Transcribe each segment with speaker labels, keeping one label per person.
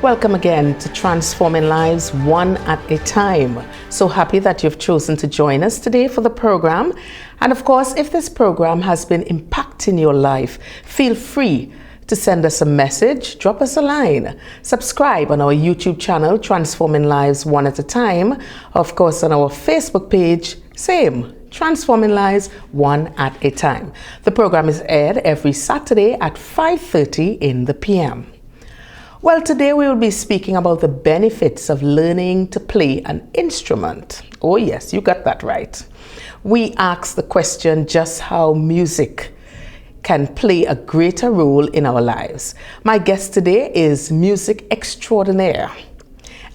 Speaker 1: Welcome again to Transforming Lives One at a Time. So happy that you've chosen to join us today for the program. And of course, if this program has been impacting your life, feel free to send us a message, drop us a line, subscribe on our YouTube channel, Transforming Lives One at a Time. Of course, on our Facebook page, same, Transforming Lives One at a Time. The program is aired every Saturday at 5:30 in the PM. Well, today we will be speaking about the benefits of learning to play an instrument. Oh yes, you got that right. We ask the question just how music can play a greater role in our lives. My guest today is music extraordinaire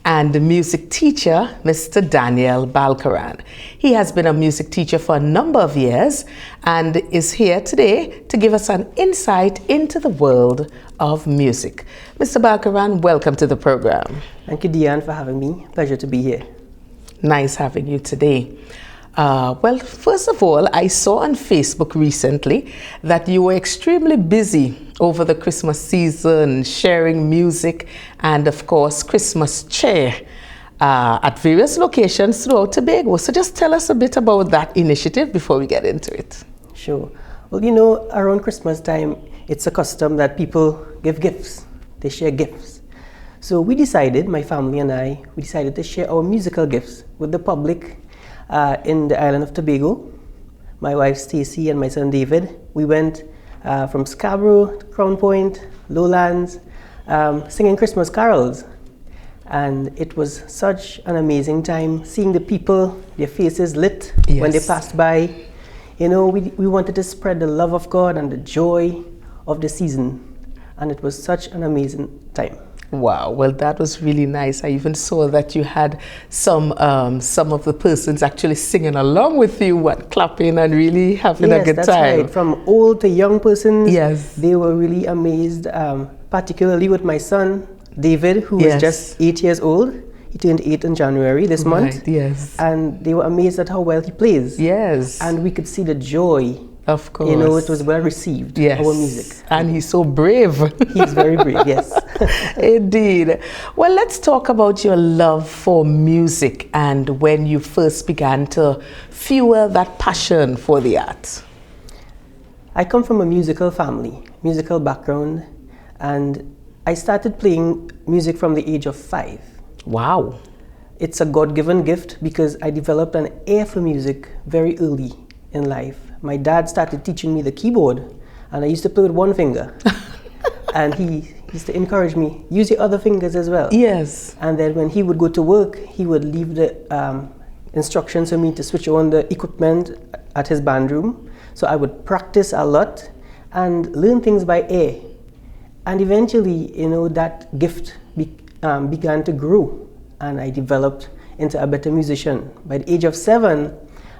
Speaker 1: and music teacher, Mr. Daniel Balkaran. He has been a music teacher for a number of years and is here today to give us an insight into the world of music. Mr. Balkaran, welcome to the program.
Speaker 2: Thank you, Diane, for having me. Pleasure to be here.
Speaker 1: Nice having you today. Well, first of all, I saw on Facebook recently that you were extremely busy over the Christmas season, sharing music and, of course, Christmas cheer at various locations throughout Tobago. So just tell us a bit about that initiative before we get into it.
Speaker 2: Sure. Well, you know, around Christmas time, it's a custom that people give gifts. They share gifts. So we decided, my family and I, we decided to share our musical gifts with the public in the island of Tobago. My wife Stacy and my son David, we went from Scarborough to Crown Point, Lowlands, singing Christmas carols. And it was such an amazing time seeing the people, their faces lit when they passed by. You know, we wanted to spread the love of God and the joy of the season. And it was such an amazing time.
Speaker 1: Wow, well, that was really nice. I even saw that you had some of the persons actually singing along with you and clapping and really having a good time. Yes, that's right.
Speaker 2: From old to young persons,
Speaker 1: yes,
Speaker 2: they were really amazed, particularly with my son, David, who is just 8 years old. He turned 8 in January this month.
Speaker 1: Yes.
Speaker 2: And they were amazed at how well he plays.
Speaker 1: Yes.
Speaker 2: And we could see the joy.
Speaker 1: Of course.
Speaker 2: You know, it was well received, our music.
Speaker 1: And he's so brave.
Speaker 2: He's very brave, yes.
Speaker 1: Indeed. Well, let's talk about your love for music and when you first began to fuel that passion for the art.
Speaker 2: I come from a musical family, musical background, and I started playing music from the age of 5.
Speaker 1: Wow.
Speaker 2: It's a God-given gift because I developed an ear for music very early in life. My dad started teaching me the keyboard, and I used to play with one finger. And he used to encourage me, use your other fingers as well.
Speaker 1: Yes.
Speaker 2: And then when he would go to work, he would leave the instructions for me to switch on the equipment at his band room. So I would practice a lot and learn things by ear. And eventually, you know, that gift began to grow, and I developed into a better musician. By the age of 7,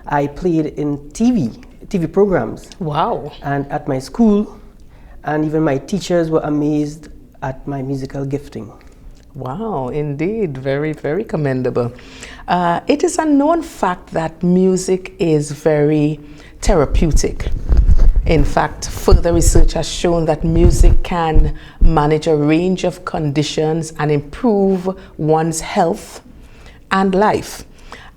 Speaker 2: I played in TV programs.
Speaker 1: Wow.
Speaker 2: And at my school, and even my teachers were amazed at my musical gifting.
Speaker 1: Wow, indeed. Very, very commendable. It is a known fact that music is very therapeutic. In fact, further research has shown that music can manage a range of conditions and improve one's health and life,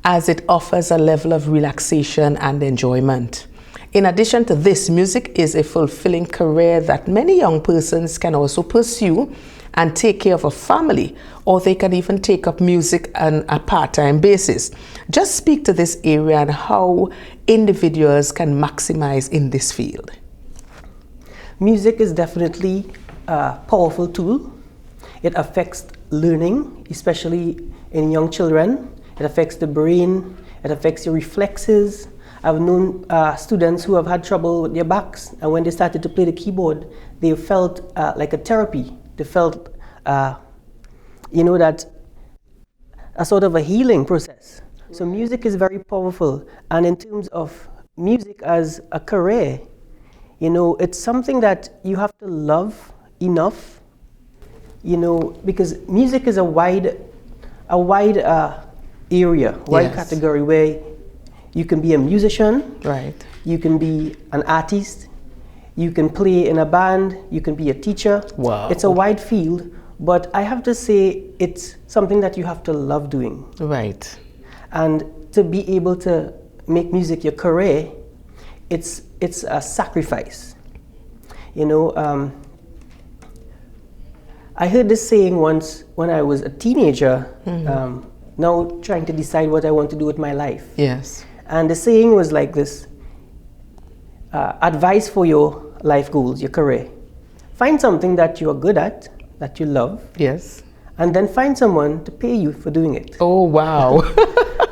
Speaker 1: as it offers a level of relaxation and enjoyment. In addition to this, music is a fulfilling career that many young persons can also pursue and take care of a family, or they can even take up music on a part-time basis. Just speak to this area and how individuals can maximize in this field.
Speaker 2: Music is definitely a powerful tool. It affects learning, especially in young children. It affects the brain, it affects your reflexes. I've known students who have had trouble with their backs, and when they started to play the keyboard, they felt like a therapy. They felt, you know, that a sort of a healing process. So music is very powerful, and in terms of music as a career, you know, it's something that you have to love enough, you know, because music is a wide area, wide category where you can be a musician,
Speaker 1: right?
Speaker 2: You can be an artist, you can play in a band, you can be a teacher.
Speaker 1: Wow.
Speaker 2: It's a wide field, But I have to say it's something that you have to love doing.
Speaker 1: Right.
Speaker 2: And to be able to make music your career, it's a sacrifice. You know, I heard this saying once when I was a teenager, now trying to decide what I want to do with my life.
Speaker 1: Yes.
Speaker 2: And the saying was like this: advice for your life goals, your career. Find something that you are good at, that you love.
Speaker 1: Yes.
Speaker 2: And then find someone to pay you for doing it.
Speaker 1: Oh, wow.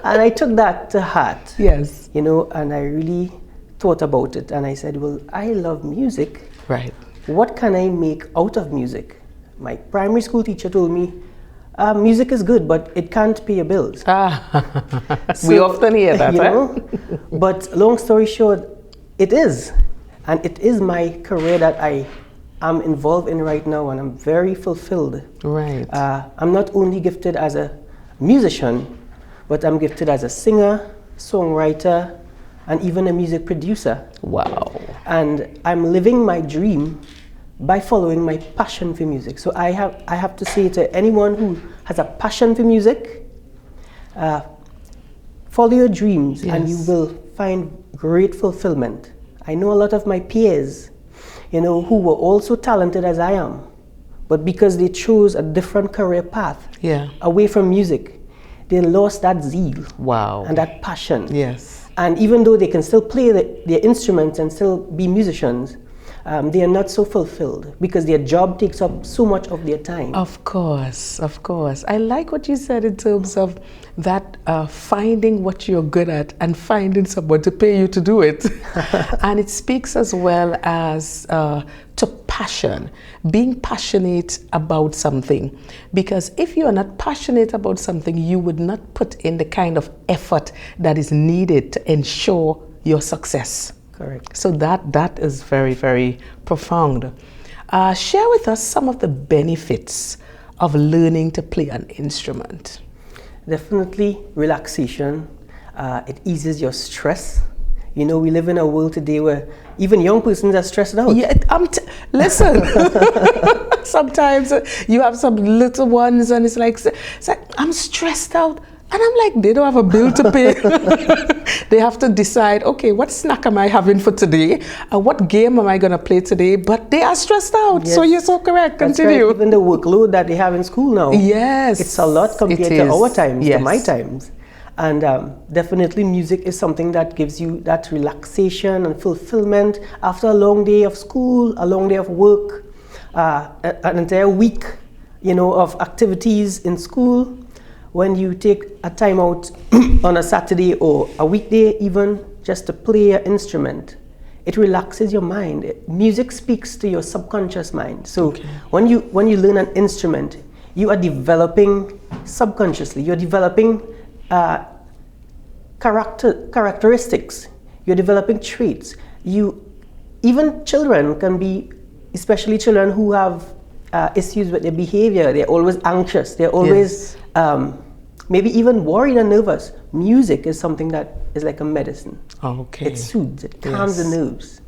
Speaker 2: And I took that to heart.
Speaker 1: Yes.
Speaker 2: You know, and I really thought about it. And I said, well, I love music.
Speaker 1: Right.
Speaker 2: What can I make out of music? My primary school teacher told me, music is good, but it can't pay your bills.
Speaker 1: We often hear that,
Speaker 2: you
Speaker 1: right?
Speaker 2: know? But long story short, it is. And it is my career that I am involved in right now, and I'm very fulfilled.
Speaker 1: Right.
Speaker 2: I'm not only gifted as a musician, but I'm gifted as a singer, songwriter, and even a music producer.
Speaker 1: Wow.
Speaker 2: And I'm living my dream by following my passion for music. So I have to say to anyone who has a passion for music, follow your dreams,
Speaker 1: Yes.
Speaker 2: and you will find great fulfillment. I know a lot of my peers, you know, who were also talented as I am, but because they chose a different career path away from music, they lost that zeal.
Speaker 1: Wow.
Speaker 2: And that passion.
Speaker 1: Yes.
Speaker 2: And even though they can still play their instruments and still be musicians, they are not so fulfilled because their job takes up so much of their time.
Speaker 1: Of course, of course. I like what you said in terms of that finding what you're good at and finding someone to pay you to do it. And it speaks as well as to passion, being passionate about something. Because if you are not passionate about something, you would not put in the kind of effort that is needed to ensure your success.
Speaker 2: Correct.
Speaker 1: So that is very, very profound. Share with us some of the benefits of learning to play an instrument.
Speaker 2: Definitely relaxation. It eases your stress. You know, we live in a world today where even young persons are stressed out.
Speaker 1: Yeah, listen. Sometimes you have some little ones and it's like I'm stressed out. And I'm like, they don't have a bill to pay. They have to decide, okay, what snack am I having for today? What game am I going to play today? But they are stressed out.
Speaker 2: Yes.
Speaker 1: So you're so correct.
Speaker 2: That's
Speaker 1: Continue.
Speaker 2: right. Even the workload that they have in school now.
Speaker 1: Yes.
Speaker 2: It's a lot compared to our times, to my times. And definitely music is something that gives you that relaxation and fulfillment after a long day of school, a long day of work, an entire week, you know, of activities in school. When you take a time out on a Saturday or a weekday even just to play an instrument, it relaxes your mind. Music speaks to your subconscious mind. So when you learn an instrument, you are developing subconsciously. You're developing characteristics. You're developing traits. Even children can be, especially children who have issues with their behavior. They're always anxious. They're always maybe even worried and nervous. Music is something that is like a medicine.
Speaker 1: Okay.
Speaker 2: It soothes, it calms the nerves.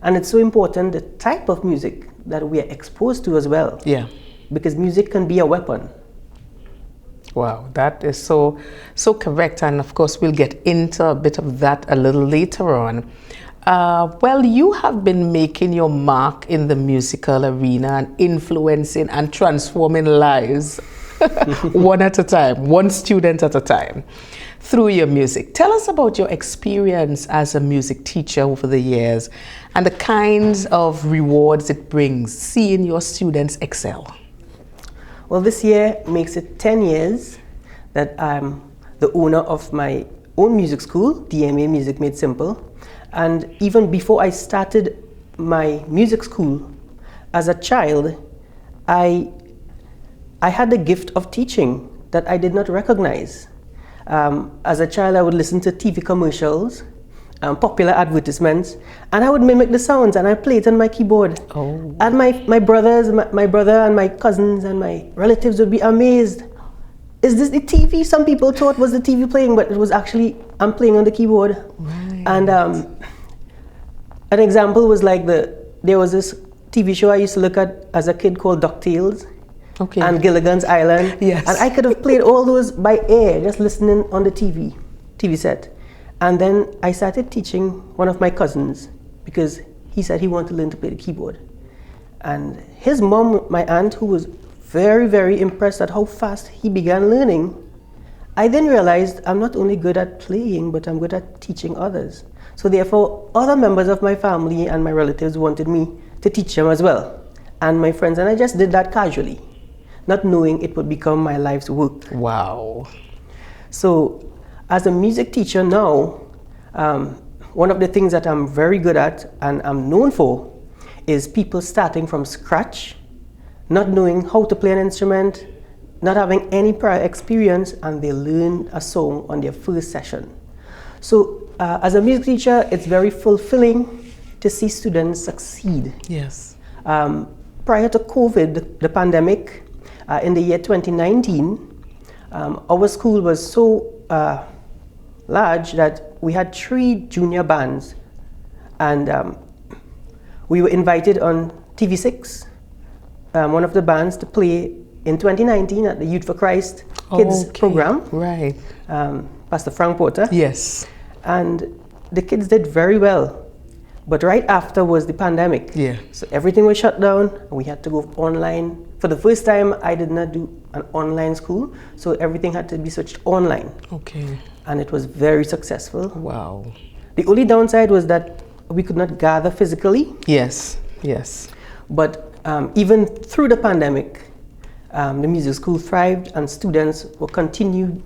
Speaker 2: And it's so important the type of music that we are exposed to as well.
Speaker 1: Yeah.
Speaker 2: Because music can be a weapon.
Speaker 1: Wow, that is so correct. And of course, we'll get into a bit of that a little later on. Well, you have been making your mark in the musical arena and influencing and transforming lives one at a time, one student at a time, through your music. Tell us about your experience as a music teacher over the years and the kinds of rewards it brings, seeing your students excel.
Speaker 2: Well, this year makes it 10 years that I'm the owner of my own music school, DMA Music Made Simple. And even before I started my music school, as a child, I had the gift of teaching that I did not recognize. As a child, I would listen to TV commercials, popular advertisements, and I would mimic the sounds and I play it on my keyboard.
Speaker 1: Oh.
Speaker 2: And my brother and my cousins and my relatives would be amazed. Is this the TV? Some people thought was the TV playing, but it was actually I'm playing on the keyboard.
Speaker 1: Right.
Speaker 2: And an example was like there was this TV show I used to look at as a kid called DuckTales.
Speaker 1: Okay.
Speaker 2: and Gilligan's Island.
Speaker 1: Yes.
Speaker 2: And I could have played all those by ear, just listening on the TV set. And then I started teaching one of my cousins because he said he wanted to learn to play the keyboard. And his mom, my aunt, who was very, very impressed at how fast he began learning, I then realized I'm not only good at playing, but I'm good at teaching others. So therefore, other members of my family and my relatives wanted me to teach them as well, and my friends, and I just did that casually, not knowing it would become my life's work.
Speaker 1: Wow.
Speaker 2: So as a music teacher now, one of the things that I'm very good at and I'm known for is people starting from scratch, not knowing how to play an instrument, not having any prior experience, and they learn a song on their first session. So as a music teacher, it's very fulfilling to see students succeed.
Speaker 1: Yes.
Speaker 2: Prior to COVID, the pandemic, in the year 2019, our school was so large that we had 3 junior bands, and we were invited on TV6, one of the bands, to play in 2019 at the Youth for Christ Kids program.
Speaker 1: Right.
Speaker 2: Pastor Frank Porter.
Speaker 1: Yes.
Speaker 2: And the kids did very well. But right after was the pandemic.
Speaker 1: Yeah.
Speaker 2: So everything was shut down and we had to go online. For the first time, I did not do an online school, so everything had to be switched online.
Speaker 1: Okay.
Speaker 2: And it was very successful.
Speaker 1: Wow.
Speaker 2: The only downside was that we could not gather physically.
Speaker 1: Yes. Yes.
Speaker 2: But even through the pandemic, the music school thrived and students were continuing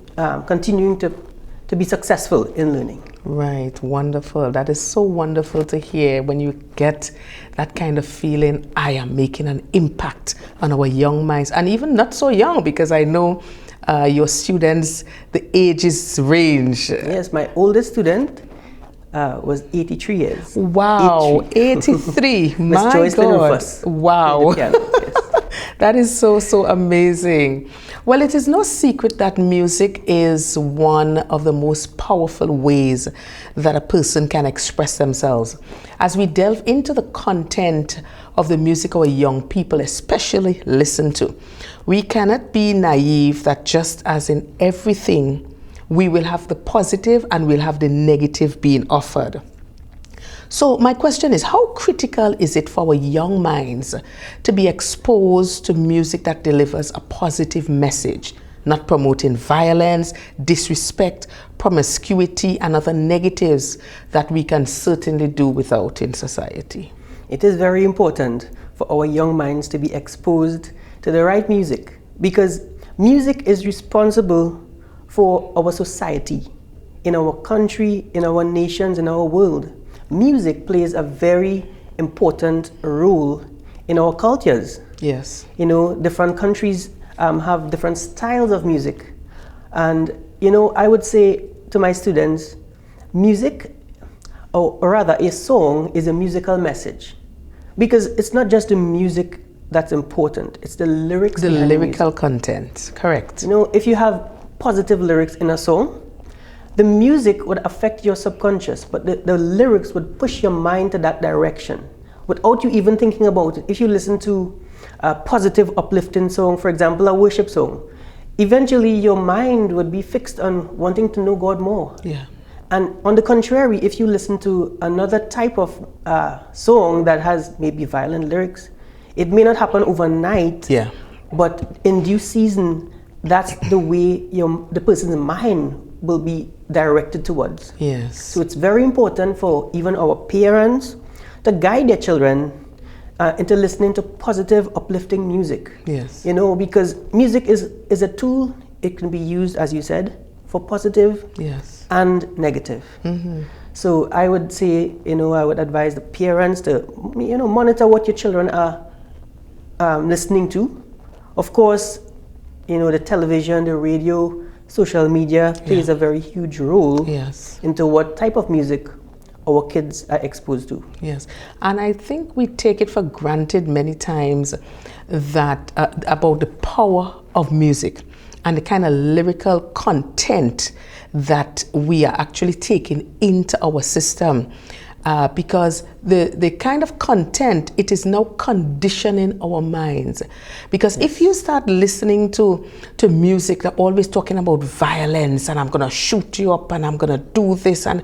Speaker 2: to be successful in learning.
Speaker 1: Right, wonderful. That is so wonderful to hear when you get that kind of feeling, I am making an impact on our young minds, and even not so young, because I know your students, the ages range.
Speaker 2: Yes, my oldest student was 83 years.
Speaker 1: Wow, 83.
Speaker 2: Miss
Speaker 1: My
Speaker 2: Joyce
Speaker 1: God.
Speaker 2: Rufus.
Speaker 1: Wow.
Speaker 2: Yes.
Speaker 1: That is so amazing. Well, it is no secret that music is one of the most powerful ways that a person can express themselves. As we delve into the content of the music our young people especially listen to, we cannot be naive that just as in everything, we will have the positive and we'll have the negative being offered. So my question is, how critical is it for our young minds to be exposed to music that delivers a positive message, not promoting violence, disrespect, promiscuity, and other negatives that we can certainly do without in society?
Speaker 2: It is very important for our young minds to be exposed to the right music, because music is responsible for our society, in our country, in our nations, in our world. Music plays a very important role in our cultures.
Speaker 1: Yes.
Speaker 2: You know, different countries have different styles of music. And, you know, I would say to my students, music, or rather a song, is a musical message. Because it's not just the music that's important, it's the lyrics.
Speaker 1: The lyrical content, correct.
Speaker 2: You know, if you have positive lyrics in a song, the music would affect your subconscious, but the lyrics would push your mind to that direction without you even thinking about it. If you listen to a positive, uplifting song, for example, a worship song, eventually your mind would be fixed on wanting to know God more.
Speaker 1: Yeah.
Speaker 2: And on the contrary, if you listen to another type of song that has maybe violent lyrics, it may not happen overnight,
Speaker 1: Yeah.
Speaker 2: but in due season, that's the way the person's mind will be directed towards.
Speaker 1: Yes.
Speaker 2: So it's very important for even our parents to guide their children into listening to positive, uplifting music.
Speaker 1: Yes.
Speaker 2: You know, because music is a tool. It can be used, as you said, for positive
Speaker 1: Yes.
Speaker 2: and negative.
Speaker 1: Mm-hmm.
Speaker 2: So I would say, you know, I would advise the parents to, you know, monitor what your children are listening to. Of course, you know, the television, the radio, social media plays a very huge role
Speaker 1: Yes.
Speaker 2: into what type of music our kids are exposed to.
Speaker 1: Yes, and I think we take it for granted many times that about the power of music and the kind of lyrical content that we are actually taking into our system. because the kind of content, it is now conditioning our minds. Because if you start listening to music that always talking about violence and I'm gonna shoot you up and I'm gonna do this, and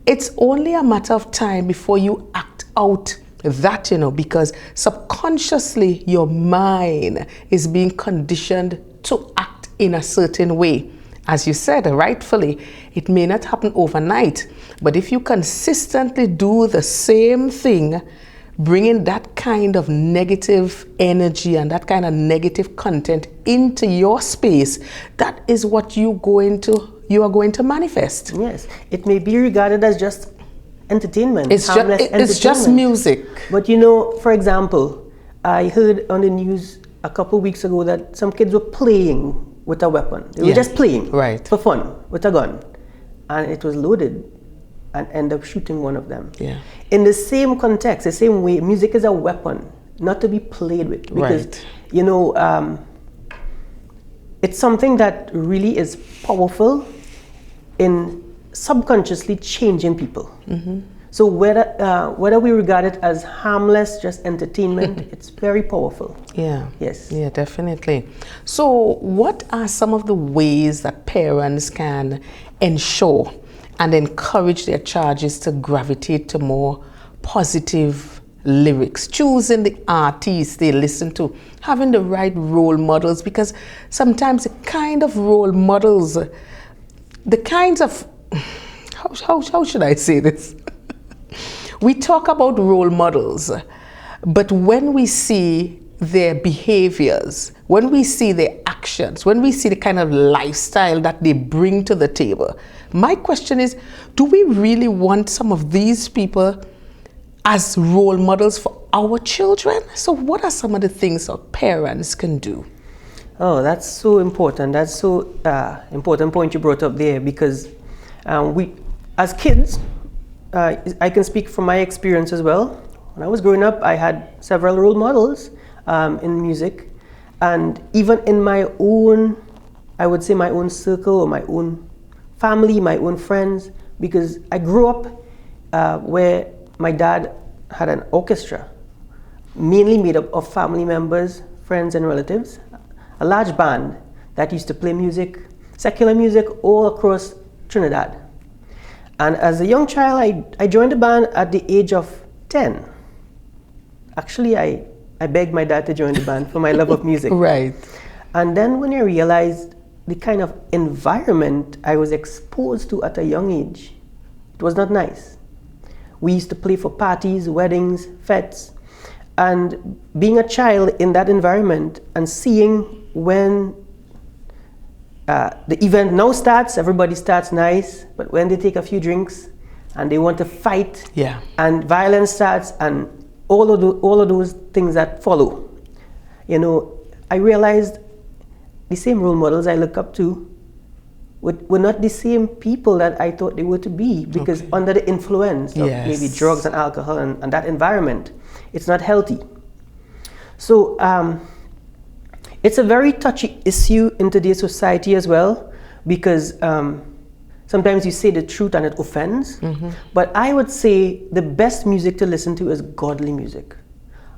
Speaker 1: it's only a matter of time before you act out that, because subconsciously your mind is being conditioned to act in a certain way. As you said, rightfully, it may not happen overnight, but if you consistently do the same thing, bringing that kind of negative energy and that kind of negative content into your space, that is what you are going to manifest.
Speaker 2: Yes, it may be regarded as just entertainment.
Speaker 1: It's just music.
Speaker 2: But for example, I heard on the news a couple weeks ago that some kids were playing with a weapon. They were just playing for fun with a gun, and it was loaded and ended up shooting one of them.
Speaker 1: Yeah.
Speaker 2: In the same context, the same way, music is a weapon, not to be played with. Because, it's something that really is powerful in subconsciously changing people. Mm-hmm. So whether we regard it as harmless, just entertainment, it's very powerful.
Speaker 1: Yeah.
Speaker 2: Yes.
Speaker 1: Yeah, definitely. So what are some of the ways that parents can ensure and encourage their charges to gravitate to more positive lyrics, choosing the artists they listen to, having the right role models? Because sometimes the kind of role models, the kinds of, how should I say this? We talk about role models, but when we see their behaviors, when we see their actions, when we see the kind of lifestyle that they bring to the table, my question is, do we really want some of these people as role models for our children? So what are some of the things our parents can do?
Speaker 2: Oh, that's so important. That's so important point you brought up there, because we, as kids, I can speak from my experience as well. When I was growing up, I had several role models in music, and even in my own, I would say my own circle or my own family, my own friends, because I grew up where my dad had an orchestra, mainly made up of family members, friends and relatives, a large band that used to play music, secular music, all across Trinidad. And as a young child, I joined the band at the age of 10. Actually, I begged my dad to join the band for my love of music.
Speaker 1: Right.
Speaker 2: And then when I realized the kind of environment I was exposed to at a young age, it was not nice. We used to play for parties, weddings, fetes, and being a child in that environment and seeing when the event now starts, everybody starts nice, but when they take a few drinks and they want to fight, and violence starts, and all of those things that follow, I realized the same role models I look up to were not the same people that I thought they were to be, because under the influence of maybe drugs and alcohol and that environment, it's not healthy. So it's a very touchy issue in today's society as well, because sometimes you say the truth and it offends. Mm-hmm. But I would say the best music to listen to is godly music.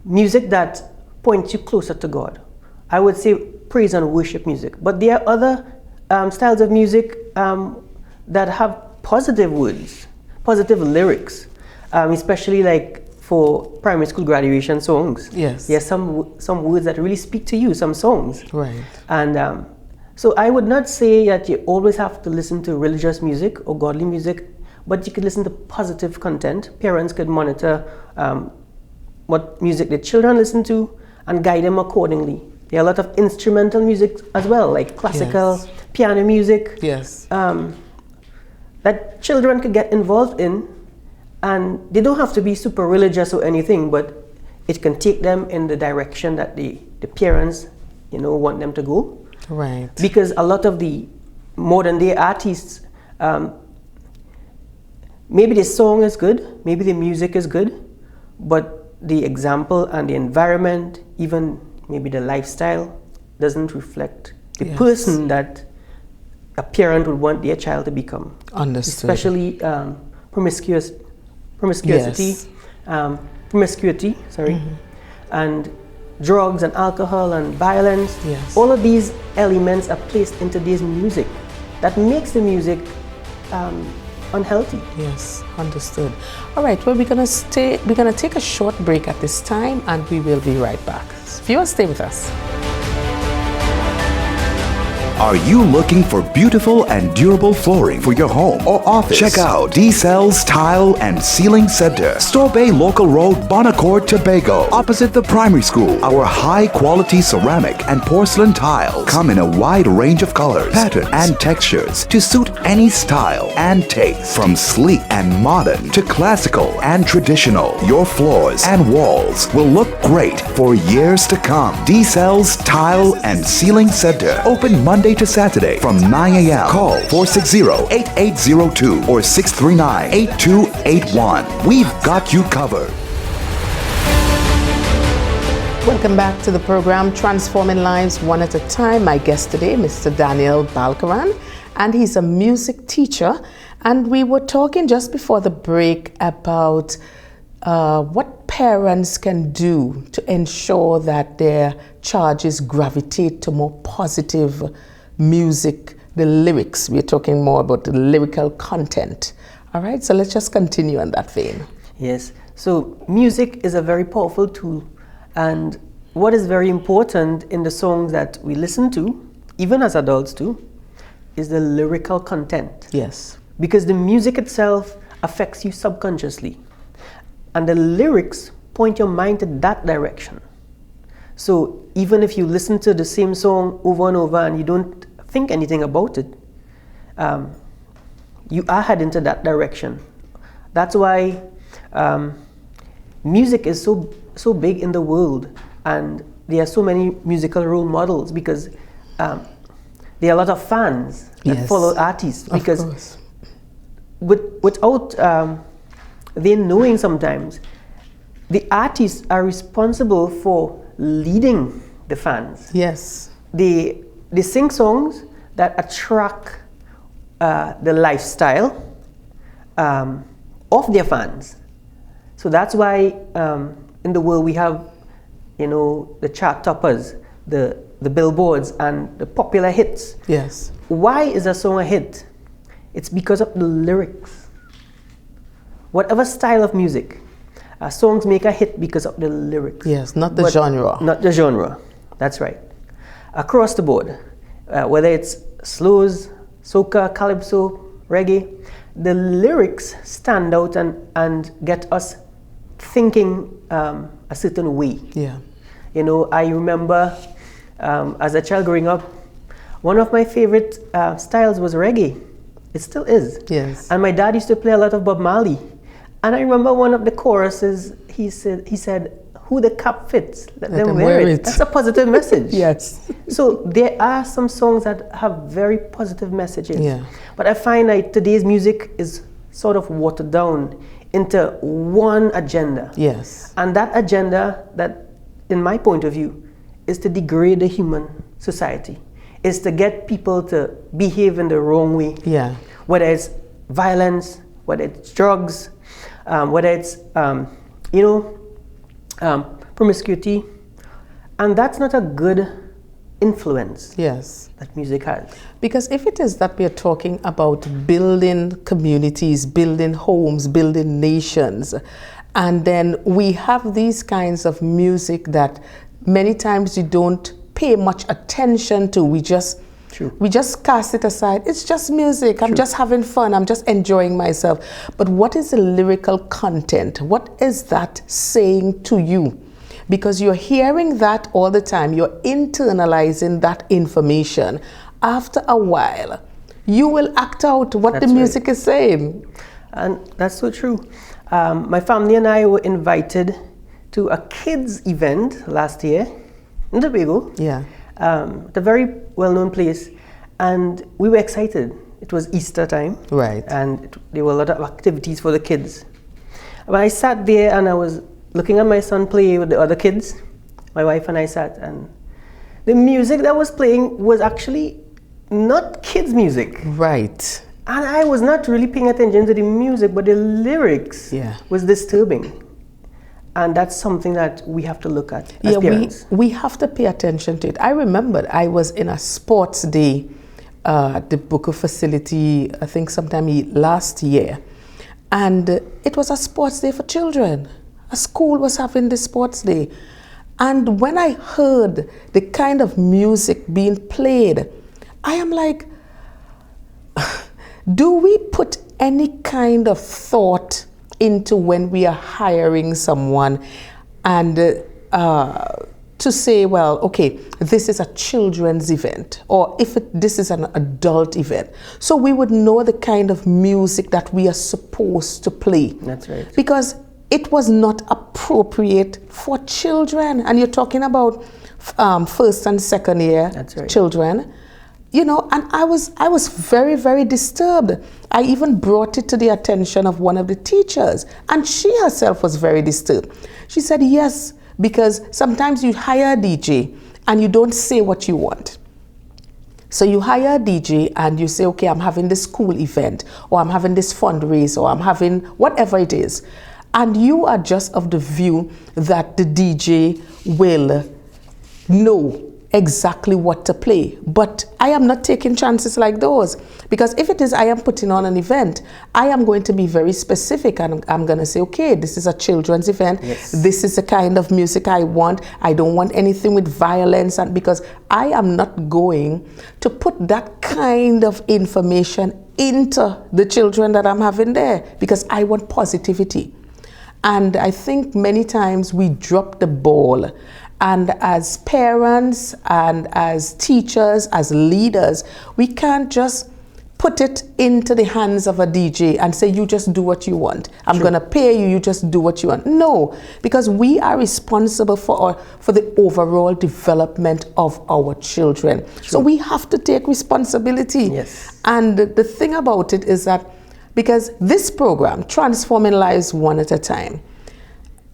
Speaker 2: Music that points you closer to God. I would say praise and worship music. But there are other styles of music that have positive words, positive lyrics, especially like for primary school graduation songs.
Speaker 1: Yes.
Speaker 2: There's some words that really speak to you, some songs.
Speaker 1: Right.
Speaker 2: And so I would not say that you always have to listen to religious music or godly music, but you could listen to positive content. Parents could monitor what music their children listen to and guide them accordingly. There are a lot of instrumental music as well, like classical, piano music, that children could get involved in. And they don't have to be super religious or anything, but it can take them in the direction that the parents, want them to go.
Speaker 1: Right.
Speaker 2: Because a lot of the modern day artists, maybe the song is good, maybe the music is good, but the example and the environment, even maybe the lifestyle, doesn't reflect the person that a parent would want their child to become.
Speaker 1: Understood.
Speaker 2: Especially promiscuous promiscuity,
Speaker 1: Yes.
Speaker 2: sorry, and drugs and alcohol and violence.
Speaker 1: Yes.
Speaker 2: All of these elements are placed into this music that makes the music unhealthy.
Speaker 1: Yes, understood. All right, well, we're gonna take a short break at this time, and we will be right back. Viewers, stay with us.
Speaker 3: Are you looking for beautiful and durable flooring for your home or office? Check out D-Cell's Tile and Ceiling Center, Store Bay Local Road, Bonacord, Tobago, opposite the primary school. Our high-quality ceramic and porcelain tiles come in a wide range of colors, patterns, and textures to suit any style and taste. From sleek and modern to classical and traditional, your floors and walls will look great for years to come. D-Cell's Tile and Ceiling Center, open Monday to Saturday from 9 a.m. Call 460-8802 or 639-8281. We've got you covered.
Speaker 1: Welcome back to the program Transforming Lives One at a Time. My guest today, Mr. Daniel Balkaran, and he's a music teacher. And we were talking just before the break about what parents can do to ensure that their charges gravitate to more positive music, the lyrics. We're talking more about the lyrical content. All right, so let's just continue on that vein.
Speaker 2: Yes, so music is a very powerful tool, and what is very important in the songs that we listen to, even as adults too, is the lyrical content.
Speaker 1: Yes.
Speaker 2: Because the music itself affects you subconsciously, and the lyrics point your mind to that direction. So even if you listen to the same song over and over and you don't think anything about it, you are heading to that direction. That's why music is so big in the world, and there are so many musical role models, because there are a lot of fans that follow artists, because without they knowing sometimes, the artists are responsible for leading the fans.
Speaker 1: Yes.
Speaker 2: They sing songs that attract the lifestyle of their fans. So that's why in the world we have, the chart toppers, the billboards, and the popular hits.
Speaker 1: Yes.
Speaker 2: Why is a song a hit? It's because of the lyrics. Whatever style of music, songs make a hit because of the lyrics.
Speaker 1: Yes, not the genre.
Speaker 2: Not the genre. That's right. Across the board, whether it's slows, soca, calypso, reggae, the lyrics stand out and get us thinking a certain way.
Speaker 1: Yeah.
Speaker 2: I remember as a child growing up, one of my favorite styles was reggae. It still is.
Speaker 1: Yes.
Speaker 2: And my dad used to play a lot of Bob Marley. And I remember one of the choruses, he said, "Who the cap fits, let them wear it." That's a positive message.
Speaker 1: Yes.
Speaker 2: So there are some songs that have very positive messages.
Speaker 1: Yeah.
Speaker 2: But I find that today's music is sort of watered down into one agenda.
Speaker 1: Yes.
Speaker 2: And that agenda, that, in my point of view, is to degrade the human society, is to get people to behave in the wrong way.
Speaker 1: Yeah.
Speaker 2: Whether it's violence, whether it's drugs, whether it's, promiscuity. And that's not a good influence.
Speaker 1: Yes.
Speaker 2: That music has.
Speaker 1: Because if it is that we are talking about building communities, building homes, building nations, and then we have these kinds of music that many times you don't pay much attention to, we just cast it aside. It's just music. I'm just having fun. I'm just enjoying myself. But what is the lyrical content? What is that saying to you? Because you're hearing that all the time. You're internalizing that information. After a while, you will act out what the music is saying.
Speaker 2: And that's so true. My family and I were invited to a kids event last year in Tobago.
Speaker 1: Yeah.
Speaker 2: At a very well-known place, and we were excited. It was Easter time,
Speaker 1: right?
Speaker 2: And there were a lot of activities for the kids. When I sat there and I was looking at my son play with the other kids, my wife and I sat, and the music that was playing was actually not kids' music.
Speaker 1: Right.
Speaker 2: And I was not really paying attention to the music, but the lyrics was disturbing. And that's something that we have to look at as parents.
Speaker 1: We have to pay attention to it. I remember I was in a sports day at the Booker facility, I think sometime last year. And it was a sports day for children. A school was having this sports day. And when I heard the kind of music being played, I am like, do we put any kind of thought into when we are hiring someone and to say, well, okay, this is a children's event, or if this is an adult event. So we would know the kind of music that we are supposed to play.
Speaker 2: That's right.
Speaker 1: Because it was not appropriate for children. And you're talking about first and second year children. You know, and I was very, very disturbed. I even brought it to the attention of one of the teachers, and she herself was very disturbed. She said, yes, because sometimes you hire a DJ and you don't say what you want. So you hire a DJ and you say, okay, I'm having this school event, or I'm having this fundraiser, or I'm having whatever it is. And you are just of the view that the DJ will know exactly what to play. But I am not taking chances like those, because if it is I am putting on an event, I am going to be very specific, and I'm going to say, okay, this is a children's event.
Speaker 2: Yes.
Speaker 1: This is the kind of music I want. I don't want anything with violence, and because I am not going to put that kind of information into the children that I'm having there, because I want positivity. And I think many times we drop the ball. And as parents and as teachers, as leaders, we can't just put it into the hands of a DJ and say, you just do what you want. I'm going to pay you, you just do what you want. No, because we are responsible for the overall development of our children. So we have to take responsibility.
Speaker 2: Yes.
Speaker 1: And the thing about it is that because this program, Transforming Lives One at a Time,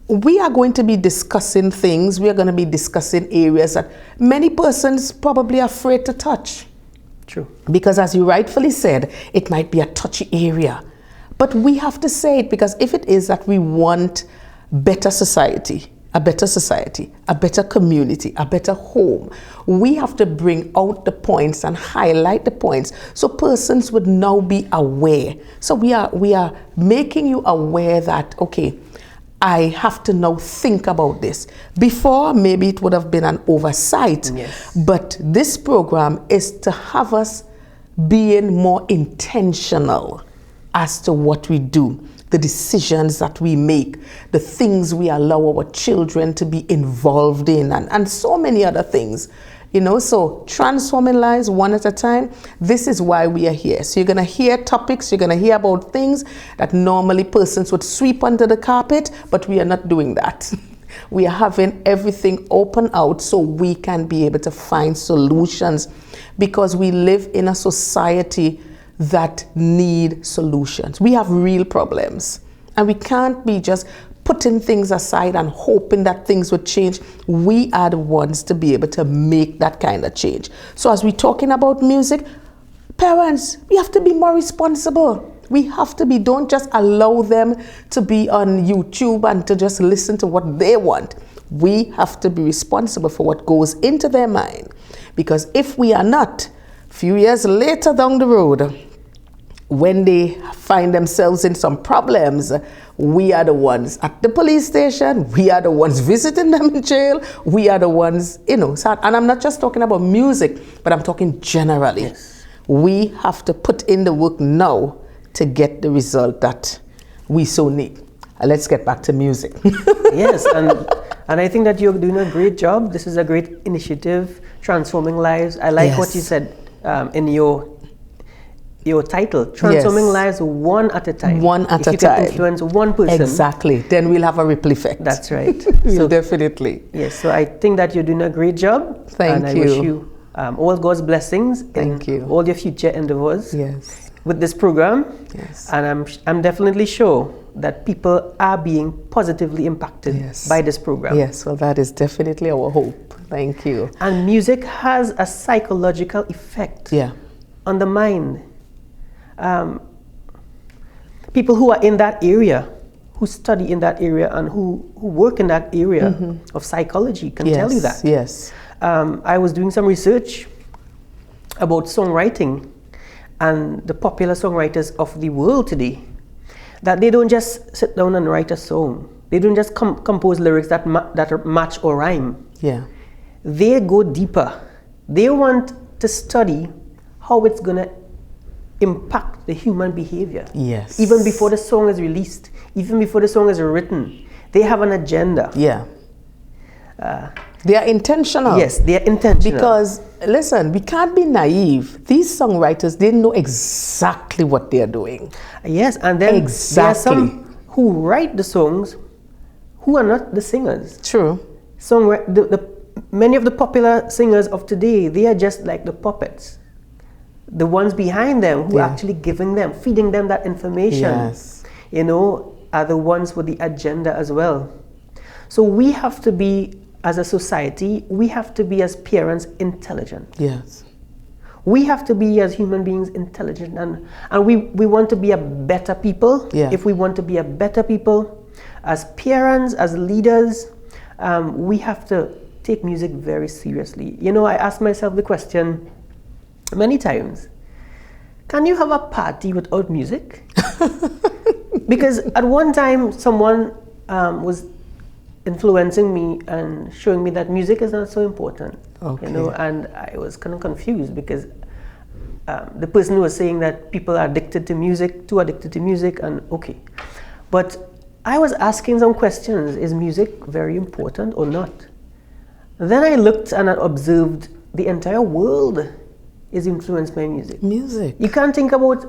Speaker 1: we are going to be discussing things, we are going to be discussing areas that many persons probably are afraid to touch.
Speaker 2: True.
Speaker 1: Because as you rightfully said, it might be a touchy area. But we have to say it, because if it is that we want better society, a better community, a better home, we have to bring out the points and highlight the points so persons would now be aware. So we are making you aware that, okay, I have to now think about this. Before, maybe it would have been an oversight, but this program is to have us being more intentional as to what we do, the decisions that we make, the things we allow our children to be involved in, and so many other things. You know, so transforming lives one at a time, this is why we are here. So you're going to hear topics, you're going to hear about things that normally persons would sweep under the carpet, but we are not doing that. We are having everything open out so we can be able to find solutions, because we live in a society that need solutions. We have real problems, and we can't be just putting things aside and hoping that things would change. We are the ones to be able to make that kind of change. So as we're talking about music, parents, we have to be more responsible. We have to be, don't just allow them to be on YouTube and to just listen to what they want. We have to be responsible for what goes into their mind. Because if we are not, a few years later down the road, when they find themselves in some problems, we are the ones at the police station, we are the ones visiting them in jail, we are the ones, you know. So, and I'm not just talking about music, but I'm talking generally.
Speaker 2: Yes.
Speaker 1: We have to put in the work now to get the result that we so need. Let's get back to music.
Speaker 2: Yes, and I think that you're doing a great job. This is a great initiative, Transforming Lives. I like what you said in your title, Transforming Lives One at a Time.
Speaker 1: One at a time.
Speaker 2: If you can influence one person.
Speaker 1: Exactly. Then we'll have a ripple effect.
Speaker 2: That's right.
Speaker 1: So definitely.
Speaker 2: Yes, so I think that you're doing a great job.
Speaker 1: Thank you.
Speaker 2: And I wish you all God's blessings
Speaker 1: Thank you.
Speaker 2: all your future endeavors.
Speaker 1: Yes.
Speaker 2: With this program.
Speaker 1: Yes.
Speaker 2: And I'm definitely sure that people are being positively impacted by this program.
Speaker 1: Yes, well, that is definitely our hope. Thank you.
Speaker 2: And music has a psychological effect on the mind. people who are in that area, who study in that area, and who work in that area of psychology can tell you that.
Speaker 1: Yes.
Speaker 2: I was doing some research about songwriting and the popular songwriters of the world today, that they don't just sit down and write a song. They don't just compose lyrics that match or rhyme.
Speaker 1: Yeah.
Speaker 2: They go deeper. They want to study how it's going to impact the human behavior.
Speaker 1: Yes.
Speaker 2: Even before the song is released, even before the song is written, they have an agenda.
Speaker 1: Yeah. They are intentional.
Speaker 2: Yes, they are intentional.
Speaker 1: Because, listen, we can't be naive. These songwriters, they know exactly what they are doing.
Speaker 2: Yes, and then
Speaker 1: exactly.
Speaker 2: there are some who write the songs who are not the singers.
Speaker 1: True.
Speaker 2: Many of the popular singers of today, they are just like the puppets. The ones behind them who are actually feeding them that information, are the ones with the agenda as well. So we have to be, as a society, we have to be as parents intelligent.
Speaker 1: Yes.
Speaker 2: We have to be as human beings intelligent, and we want to be a better people.
Speaker 1: Yeah.
Speaker 2: If we want to be a better people, as parents, as leaders, we have to take music very seriously. I ask myself the question many times, can you have a party without music? Because at one time someone was influencing me and showing me that music is not so important.
Speaker 1: Okay.
Speaker 2: And I was kind of confused because the person was saying that people are addicted to music, too addicted to music, and okay. But I was asking some questions. Is music very important or not? Then I looked and I observed the entire world is influenced by music.
Speaker 1: Music.
Speaker 2: You can't think about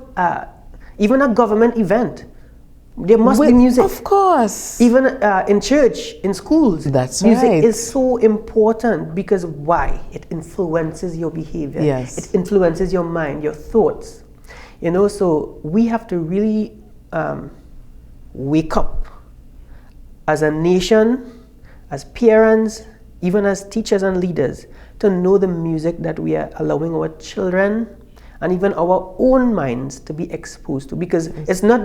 Speaker 2: even a government event. There must be music.
Speaker 1: Of course.
Speaker 2: Even in church, in schools.
Speaker 1: That's
Speaker 2: music
Speaker 1: right.
Speaker 2: is so important because why? It influences your behavior.
Speaker 1: Yes.
Speaker 2: It influences your mind, your thoughts. So we have to really wake up as a nation, as parents, even as teachers and leaders, to know the music that we are allowing our children and even our own minds to be exposed to, because it's not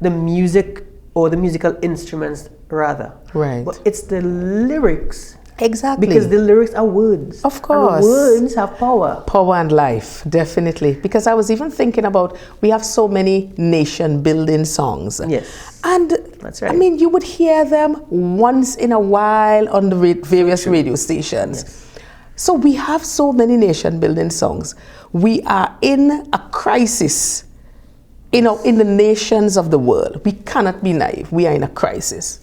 Speaker 2: the music or the musical instruments rather,
Speaker 1: right,
Speaker 2: but it's the lyrics.
Speaker 1: Exactly.
Speaker 2: Because the lyrics are words.
Speaker 1: Of course.
Speaker 2: And words have power.
Speaker 1: Power and life, definitely. Because I was even thinking about, we have so many nation building songs.
Speaker 2: Yes.
Speaker 1: And
Speaker 2: that's right.
Speaker 1: I mean, you would hear them once in a while on the various radio stations.
Speaker 2: Yes.
Speaker 1: So we have so many nation building songs. We are in a crisis, in the nations of the world. We cannot be naive. We are in a crisis.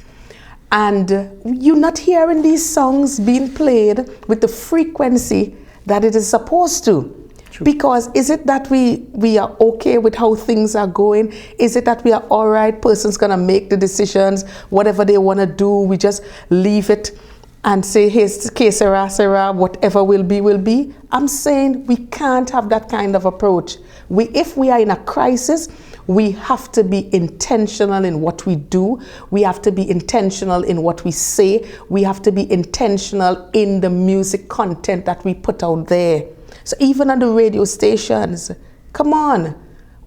Speaker 1: And you're not hearing these songs being played with the frequency that it is supposed to.
Speaker 2: True.
Speaker 1: Because is it that we are okay with how things are going? Is it that we are all right, person's gonna make the decisions, whatever they wanna do, we just leave it and say, hey, que sera, sera, whatever will be, will be? I'm saying we can't have that kind of approach. If we are in a crisis, we have to be intentional in what we do. We have to be intentional in what we say. We have to be intentional in the music content that we put out there. So even on the radio stations, come on,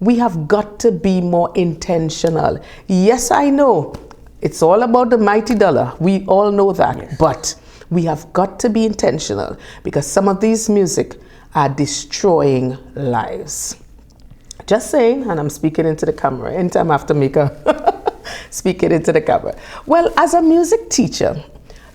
Speaker 1: we have got to be more intentional. Yes, I know, it's all about the mighty dollar. We all know that, yes. But we have got to be intentional because some of these music are destroying lives. Just saying, and I'm speaking into the camera. Anytime I have to make a speaking into the camera. Well, as a music teacher,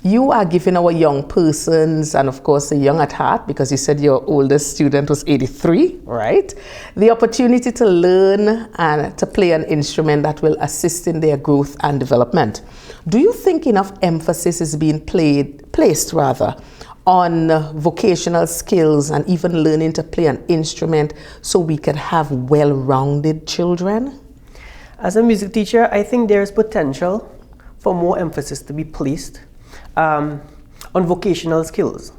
Speaker 1: you are giving our young persons, and of course the young at heart, because you said your oldest student was 83, right? The opportunity to learn and to play an instrument that will assist in their growth and development. Do you think enough emphasis is being placed on vocational skills and even learning to play an instrument so we can have well-rounded children?
Speaker 2: As a music teacher, I think there is potential for more emphasis to be placed on vocational skills.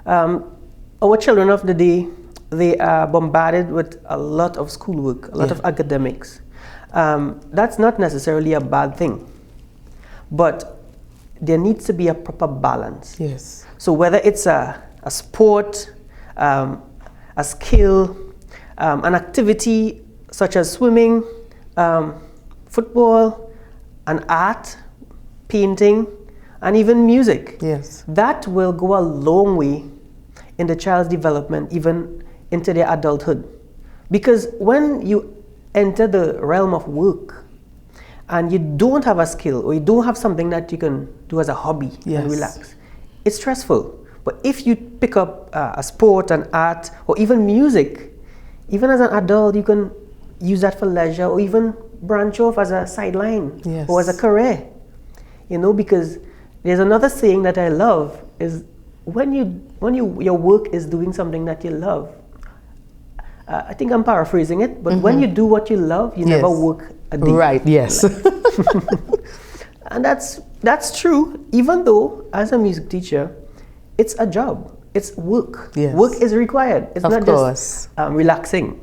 Speaker 2: Our children of the day, they are bombarded with a lot of schoolwork, a lot of academics. That's not necessarily a bad thing, but there needs to be a proper balance.
Speaker 1: Yes.
Speaker 2: So whether it's a sport, a skill, an activity such as swimming, football, and art, painting, and even music.
Speaker 1: Yes.
Speaker 2: That will go a long way in the child's development, even into their adulthood. Because when you enter the realm of work and you don't have a skill or you don't have something that you can do as a hobby and relax, it's stressful. But if you pick up a sport, an art, or even music, even as an adult, you can use that for leisure or even branch off as a sideline or as a career. You know, because there's another saying that I love is when your work is doing something that you love. I think I'm paraphrasing it, but when you do what you love, you never work a day.
Speaker 1: Right, yes.
Speaker 2: And that's true, even though as a music teacher, it's a job, it's work.
Speaker 1: Yes.
Speaker 2: Work is required. It's not just relaxing.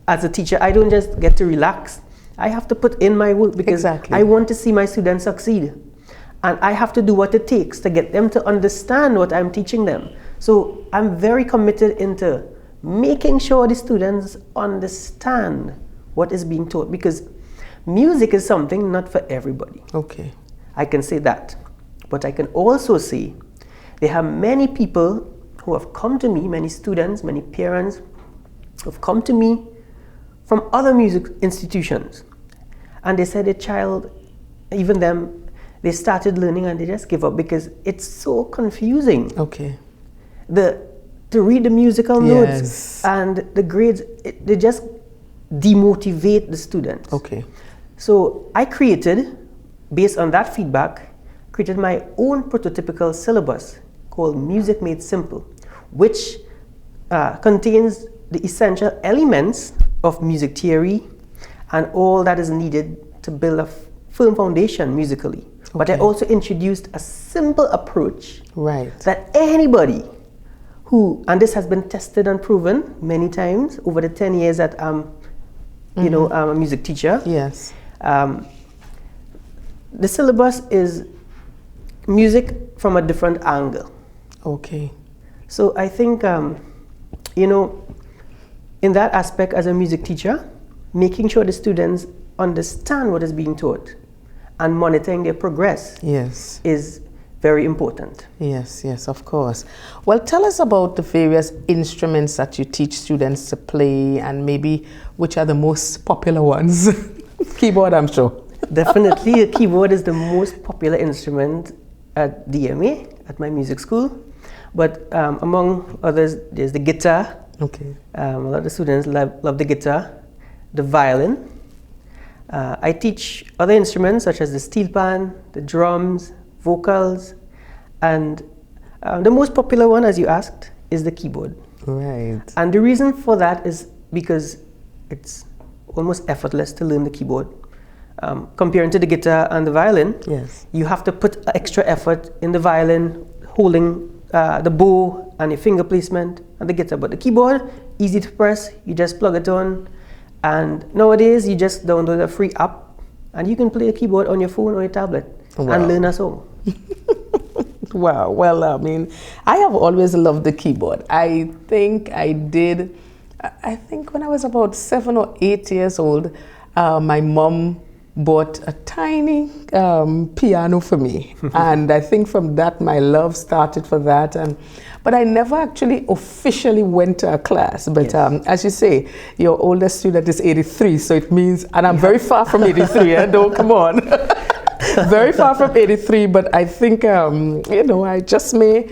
Speaker 2: As a teacher, I don't just get to relax. I have to put in my work because I want to see my students succeed. And I have to do what it takes to get them to understand what I'm teaching them. So I'm very committed into making sure the students understand what is being taught, because music is something not for everybody.
Speaker 1: Okay.
Speaker 2: I can say that. But I can also say there are many people who have come to me, many students, many parents who have come to me from other music institutions. And they said a child, even them, they started learning and they just give up because it's so confusing.
Speaker 1: Okay.
Speaker 2: To read the musical notes and the grades, they just demotivate the students.
Speaker 1: Okay.
Speaker 2: So I created, based on that feedback, created my own prototypical syllabus called Music Made Simple, which contains the essential elements of music theory and all that is needed to build a firm foundation musically. Okay. But I also introduced a simple approach that anybody who, and this has been tested and proven many times over the 10 years that I'm a music teacher.
Speaker 1: Yes.
Speaker 2: The syllabus is music from a different angle.
Speaker 1: Okay.
Speaker 2: So I think, in that aspect as a music teacher, making sure the students understand what is being taught and monitoring their progress is very important.
Speaker 1: Yes, of course. Well, tell us about the various instruments that you teach students to play and maybe which are the most popular ones. Keyboard, I'm sure.
Speaker 2: Definitely, a keyboard is the most popular instrument at DMA, at my music school. But among others, there's the guitar.
Speaker 1: Okay.
Speaker 2: A lot of the students love the guitar, the violin. I teach other instruments such as the steel pan, the drums, vocals, and the most popular one, as you asked, is the keyboard.
Speaker 1: Right.
Speaker 2: And the reason for that is because it's almost effortless to learn the keyboard. Comparing to the guitar and the violin, you have to put extra effort in the violin, holding the bow and your finger placement, and the guitar. But the keyboard, easy to press, you just plug it on, and nowadays you just download a free app and you can play the keyboard on your phone or your tablet and learn a song.
Speaker 1: Wow. Well, I mean, I have always loved the keyboard. I think when I was about 7 or 8 years old, my mom bought a tiny piano for me. And I think from that, my love started for that. But I never actually officially went to a class. But as you say, your oldest student is 83, so it means, and I'm very far from 83, don't come on. Very far from 83, but I think, I just may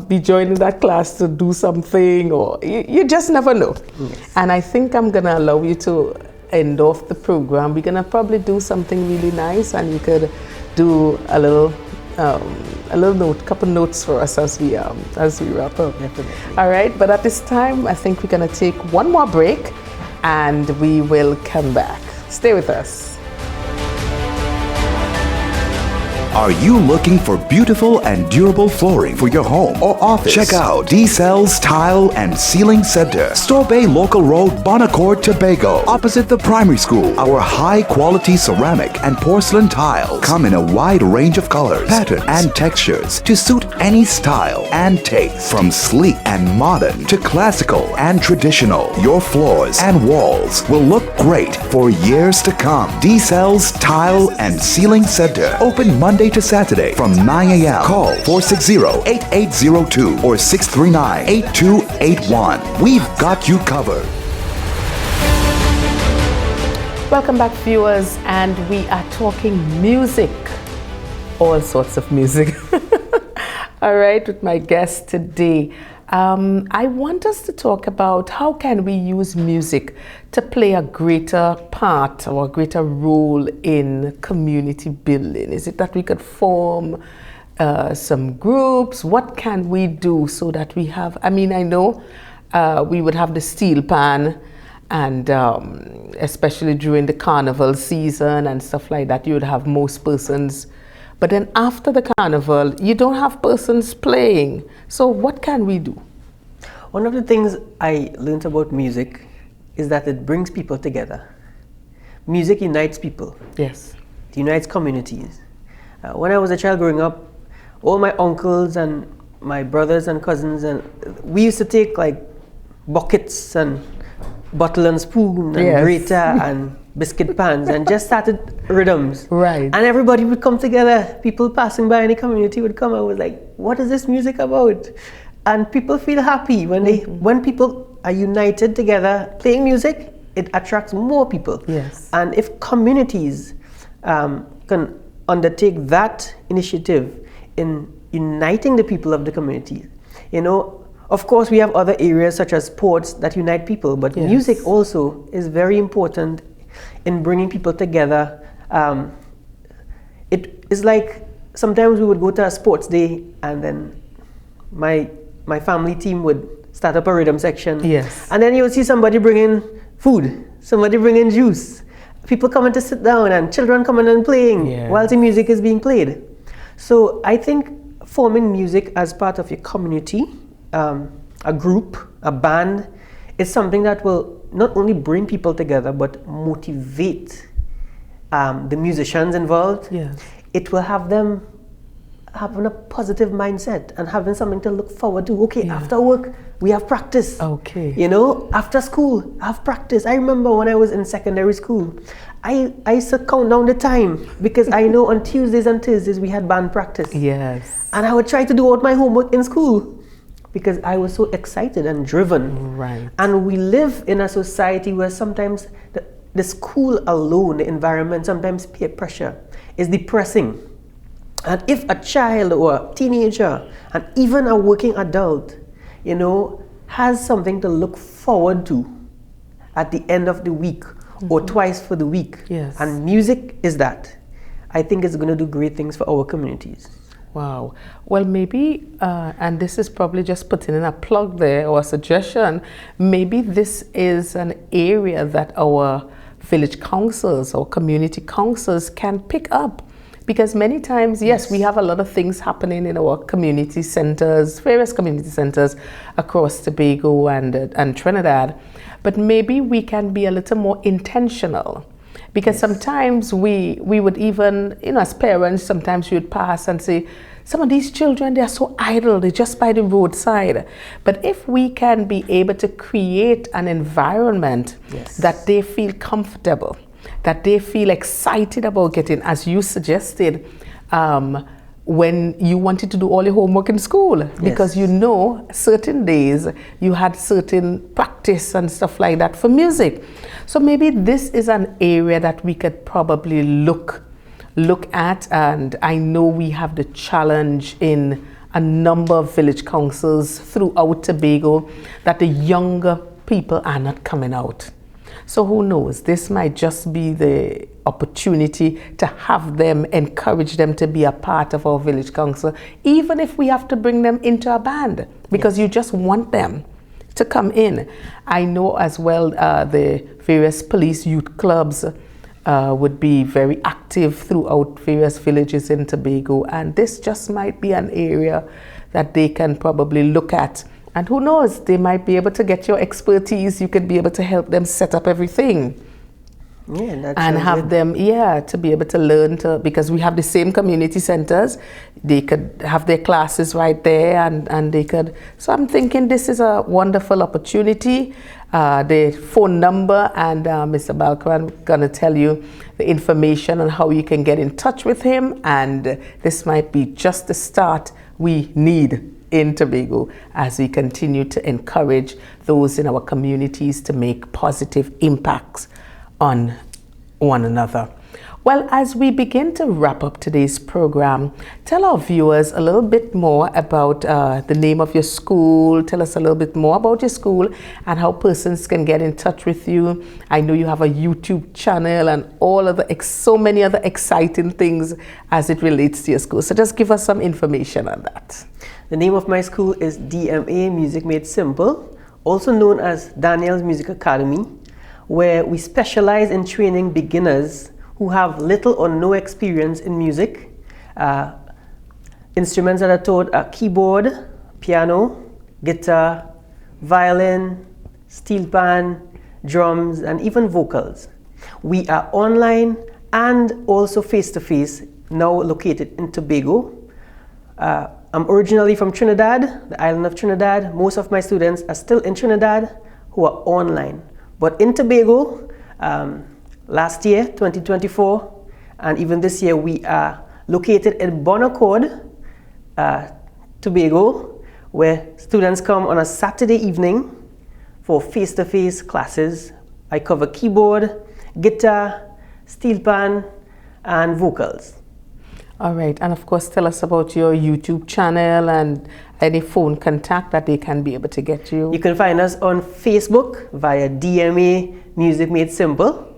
Speaker 1: be joining that class to do something, or you just never know. Yes. And I think I'm going to allow you to end off the program. We're going to probably do something really nice, and you could do a little couple notes for us as we wrap up.
Speaker 2: Definitely.
Speaker 1: All right, but at this time, I think we're going to take one more break, and we will come back. Stay with us.
Speaker 3: Are you looking for beautiful and durable flooring for your home or office? Check out D-Cell's Tile and Ceiling Center, Store Bay Local Road, Bonaccord, Tobago, opposite the primary school. Our high-quality ceramic and porcelain tiles come in a wide range of colors, patterns, and textures to suit any style and taste. From sleek and modern to classical and traditional, your floors and walls will look great for years to come. D-Cell's Tile and Ceiling Center, open Monday to Saturday from 9 a.m. Call 460-8802 or 639-8281. We've got you covered.
Speaker 1: Welcome back, viewers, and we are talking music, all sorts of music. All right, with my guest today. I want us to talk about how can we use music to play a greater part or a greater role in community building. Is it that we could form some groups? What can we do so that we have, I know we would have the steel pan, and especially during the carnival season and stuff like that, you would have most persons. But then after the carnival, you don't have persons playing. So what can we do?
Speaker 2: One of the things I learned about music is that it brings people together. Music unites people.
Speaker 1: Yes.
Speaker 2: It unites communities. When I was a child growing up, all my uncles and my brothers and cousins, and we used to take like buckets and bottle and spoon and grater and biscuit pans and just started rhythms.
Speaker 1: Right.
Speaker 2: And everybody would come together. People passing by any community would come and was like, what is this music about? And people feel happy when when people are united together playing music, it attracts more people.
Speaker 1: Yes.
Speaker 2: And if communities can undertake that initiative in uniting the people of the community, of course, we have other areas such as sports that unite people, but music also is very important in bringing people together. It is like sometimes we would go to a sports day, and then my family team would start up a rhythm section.
Speaker 1: Yes.
Speaker 2: And then you would see somebody bringing food, somebody bringing juice, people coming to sit down, and children coming and playing while the music is being played. So I think forming music as part of your community, a group, a band, is something that will not only bring people together but motivate the musicians involved.
Speaker 1: Yes.
Speaker 2: It will have them having a positive mindset and having something to look forward to. Okay, after work, we have practice.
Speaker 1: Okay.
Speaker 2: After school, I have practice. I remember when I was in secondary school, I used to count down the time because I know on Tuesdays and Thursdays we had band practice.
Speaker 1: Yes.
Speaker 2: And I would try to do all my homework in school because I was so excited and driven.
Speaker 1: Right.
Speaker 2: And we live in a society where sometimes the school alone, the environment, sometimes peer pressure is depressing. And if a child or a teenager and even a working adult, has something to look forward to at the end of the week or twice for the week, and music is that, I think it's going to do great things for our communities.
Speaker 1: Wow. Well, maybe, and this is probably just putting in a plug there or a suggestion, maybe this is an area that our village councils or community councils can pick up. Because many times, we have a lot of things happening in our community centers, various community centers across Tobago and Trinidad, but maybe we can be a little more intentional. Because sometimes we would even, as parents, sometimes we would pass and say, some of these children, they're so idle, they're just by the roadside. But if we can be able to create an environment that they feel comfortable, that they feel excited about getting, as you suggested, when you wanted to do all your homework in school, because certain days you had certain practice and stuff like that for music. So maybe this is an area that we could probably look at, and I know we have the challenge in a number of village councils throughout Tobago that the younger people are not coming out. So who knows, this might just be the opportunity to have them, encourage them to be a part of our village council, even if we have to bring them into a band, because you just want them to come in. I know as well the various police youth clubs would be very active throughout various villages in Tobago, and this just might be an area that they can probably look at. And who knows, they might be able to get your expertise. You could be able to help them set up everything.
Speaker 2: Yeah,
Speaker 1: and have them, to be able to learn because we have the same community centers. They could have their classes right there, and they could. So I'm thinking this is a wonderful opportunity. The phone number, and Mr. Balkaran gonna tell you the information on how you can get in touch with him. And this might be just the start we need in Tobago as we continue to encourage those in our communities to make positive impacts on one another. Well, as we begin to wrap up today's program, tell our viewers a little bit more about the name of your school. Tell us a little bit more about your school and how persons can get in touch with you. I know you have a YouTube channel and so many other exciting things as it relates to your school. So just give us some information on that.
Speaker 2: The name of my school is DMA Music Made Simple, also known as Daniel's Music Academy, where we specialize in training beginners who have little or no experience in music. Instruments that are taught are keyboard, piano, guitar, violin, steel pan, drums, and even vocals. We are online and also face-to-face, now located in Tobago. I'm originally from Trinidad, the island of Trinidad. Most of my students are still in Trinidad who are online. But in Tobago, last year, 2024, and even this year, we are located in Bon Accord, Tobago, where students come on a Saturday evening for face-to-face classes. I cover keyboard, guitar, steel pan, and vocals.
Speaker 1: All right, and of course, tell us about your YouTube channel and any phone contact that they can be able to get you.
Speaker 2: You can find us on Facebook via DMA Music Made Simple.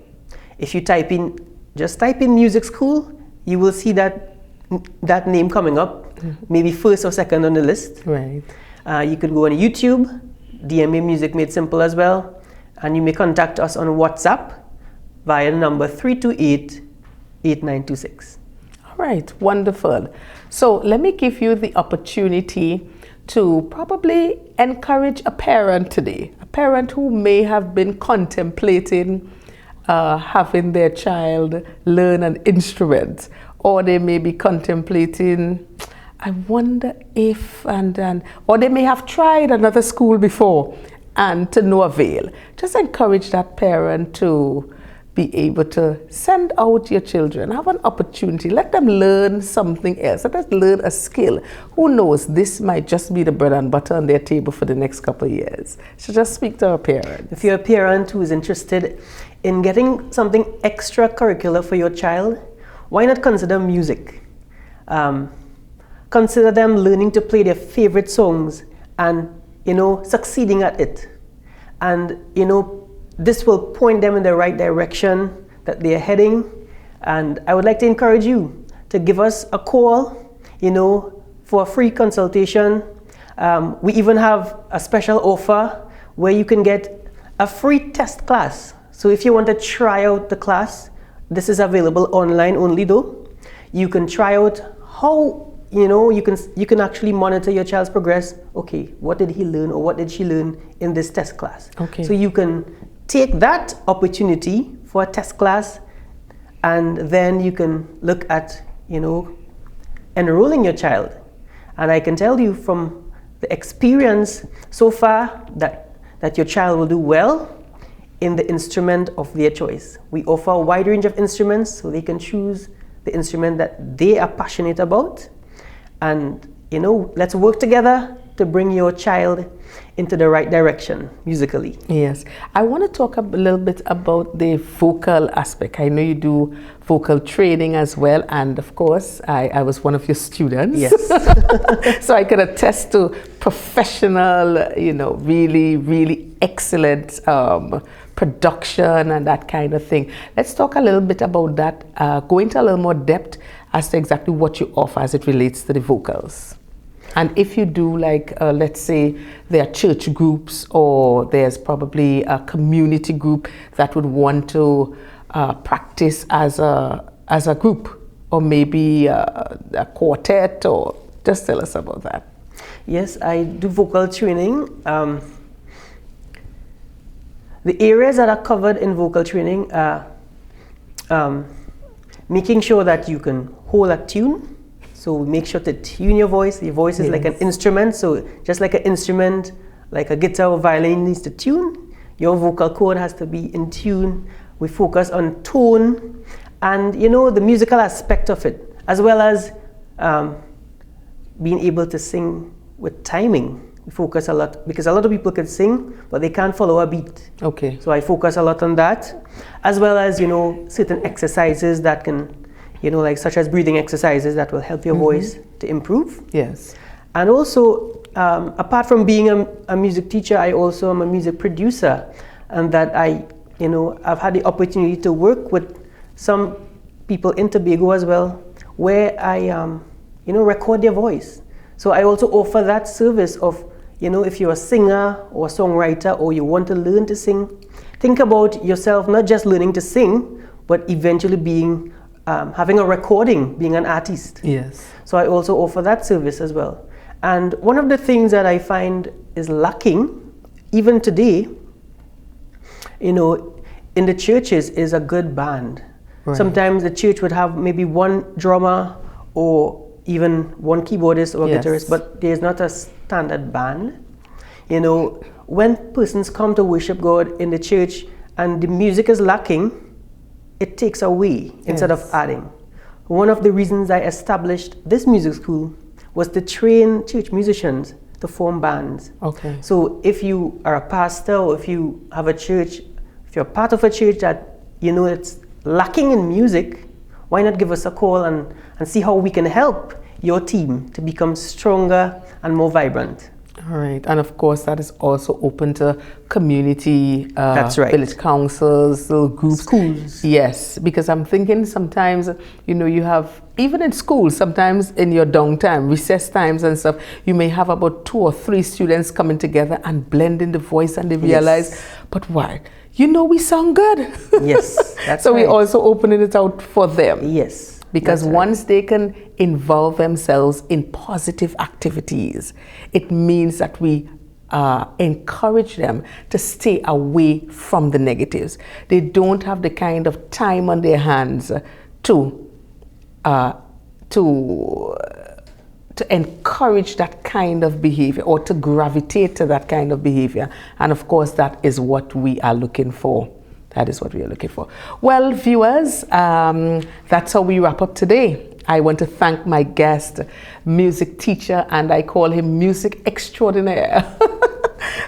Speaker 2: If you just type in music school, you will see that name coming up, maybe first or second on the list.
Speaker 1: Right.
Speaker 2: You could go on YouTube, DMA Music Made Simple as well, and you may contact us on WhatsApp via the number 328-8926.
Speaker 1: All right, wonderful. So let me give you the opportunity to probably encourage a parent today, a parent who may have been contemplating having their child learn an instrument, or they may be contemplating, I wonder if, or they may have tried another school before and to no avail. Just encourage that parent to be able to send out your children, have an opportunity, let them learn something else, let them learn a skill. Who knows, this might just be the bread and butter on their table for the next couple of years. So just speak to a parent.
Speaker 2: If you're a parent who is interested in getting something extracurricular for your child, why not consider music? Consider them learning to play their favorite songs and, succeeding at it. And, this will point them in the right direction that they are heading. And I would like to encourage you to give us a call, for a free consultation. We even have a special offer where you can get a free test class. So if you want to try out the class, this is available online only though. You can try out how, you can actually monitor your child's progress. Okay, what did he learn or what did she learn in this test class?
Speaker 1: Okay.
Speaker 2: So you can take that opportunity for a test class, and then you can look at, enrolling your child. And I can tell you from the experience so far that your child will do well in the instrument of their choice. We offer a wide range of instruments so they can choose the instrument that they are passionate about. And, let's work together to bring your child into the right direction musically.
Speaker 1: Yes. I want to talk a little bit about the vocal aspect. I know you do vocal training as well, and of course I was one of your students.
Speaker 2: Yes.
Speaker 1: So I can attest to professional, really, really excellent production and that kind of thing. Let's talk a little bit about that, go into a little more depth as to exactly what you offer as it relates to the vocals. And if you do, let's say there are church groups, or there's probably a community group that would want to practice as a group, or maybe a quartet, or just tell us about that.
Speaker 2: Yes, I do vocal training. The areas that are covered in vocal training are making sure that you can hold a tune. So make sure to tune your voice. Your voice is like an instrument. So just like an instrument, like a guitar or violin needs to tune, your vocal cord has to be in tune. We focus on tone and, you know, the musical aspect of it, as well as being able to sing with timing. We focus a lot, because a lot of people can sing, but they can't follow a beat.
Speaker 1: Okay.
Speaker 2: So I focus a lot on that, as well as, you know, certain exercises that can, you know, like such as breathing exercises that will help your voice to improve.
Speaker 1: Yes.
Speaker 2: And also, apart from being a music teacher, I also am a music producer, and that you know, I've had the opportunity to work with some people in Tobago as well, where I, you know, record their voice. So I also offer that service of, you know, if you're a singer or a songwriter or you want to learn to sing, think about yourself not just learning to sing, but eventually being, having a recording, being an artist.
Speaker 1: Yes.
Speaker 2: So I also offer that service as well. And one of the things that I find is lacking, even today, you know, in the churches is a good band. Right. Sometimes the church would have maybe one drummer or even one keyboardist or guitarist, but there's not a standard band. You know, when persons come to worship God in the church and the music is lacking, it takes away instead of adding. One of the reasons I established this music school was to train church musicians to form bands. Okay. So if you are a pastor, or if you have a church, if you're part of a church that you know it's lacking in music, why not give us a call and see how we can help your team to become stronger and more vibrant.
Speaker 1: All right, and of course that is also open to community,
Speaker 2: that's right,
Speaker 1: village councils, little groups.
Speaker 2: Schools.
Speaker 1: Yes, because I'm thinking sometimes, you know, you have, even in schools, sometimes in your downtime, recess times and stuff, you may have about 2 or 3 students coming together and blending the voice, and they realize, but why? You know, we sound good.
Speaker 2: Yes, that's
Speaker 1: so
Speaker 2: right.
Speaker 1: we're also opening it out for them.
Speaker 2: Yes.
Speaker 1: Because once they can involve themselves in positive activities, it means that we encourage them to stay away from the negatives. They don't have the kind of time on their hands to encourage that kind of behavior, or to gravitate to that kind of behavior. And of course, that is what we are looking for. That is what we are looking for. Well, viewers, that's how we wrap up today. I want to thank my guest, music teacher, and I call him music extraordinaire,